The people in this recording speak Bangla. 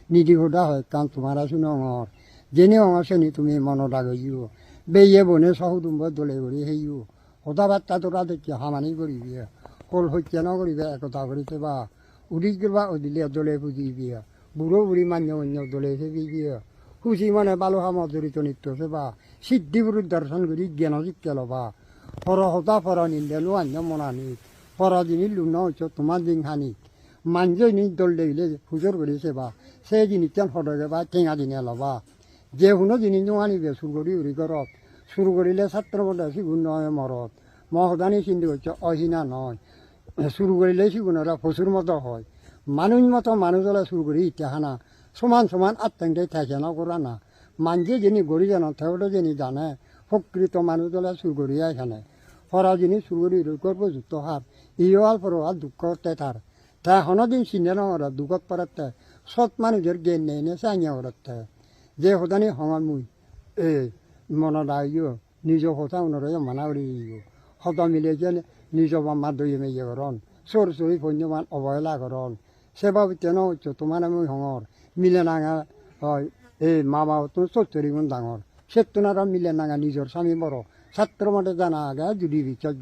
নিধি হোদা হয় কাম তোমার আসুন অঙর যেনে অঙর শ্রেণী তুমি মনত আগিও বেয়ে বনে সহুদুম্ব দলে করি হেইও হোদা বার্তা তোরা দেখি হামানি করিবি কল হত্যা নকরিবে একতা করিতে বা উদিক বা উদিলে দলে পুজিবি বুড়ো বুড়ি মান্য অন্য দলে সেবিবি খুশি মানে বালু হামত জড়িত নৃত্য সেবা সিদ্ধি গুরুর দর্শন করি জ্ঞান শিক্ষা লবা ফর হতা ফর নিন্দে লোহান্য মনানি ফর জিনিস লুন হচ্ছে তোমার দিন হানি মানজই নি দল দেইলে হুজুর করি সেবা সে জিনিস তেন ফটকে বা টেঙা দিনে লবা যে শুনো জিনিস আনিবে চুর করি উড়ি করত চুর করিলে ছাত্র মধ্যে সিগুণ নয় মরত মহদানি চিন্তি হচ্ছে অহিনা নয় চুর করিলে সিগুণরা প্রচুর মতো হয় মানুষ মতো মানুষ হলে চুর করি ইতিহানা সমান সমান আত্মাংতে থাকে না করা না মানজে যিনি গড়ি জানো তেওটা যিনি জানে প্রকৃত মানুষ হলে চুর করি এখানে ফরা যিনি চুর করি উপযুক্ত হার ইহাল পরহাল দুঃখ তার তা হনদিন চিনে নরা দুঃখত পড়াতে সৎ মানুষের জ্ঞান নেই নে চাঙিয়া ওরতে যে সদানি হঙার মুই মনত আইও নিজ কথা উনরে মানা উড়ি সদা মিলে যে নিজ মামা দই মেয়ে করন চোর চুরি পণ্যমান অবহেলা করন সেভাবে তেন হচ্ছে তোমার আমি হঙর মিলে নাঙা হয় মা বাবা তো 70 গুণ ডাঙর সে তোনারা মিলে নাঙা নিজের স্বামী বড় ছাত্র মতে জানা আগে যদি বিচার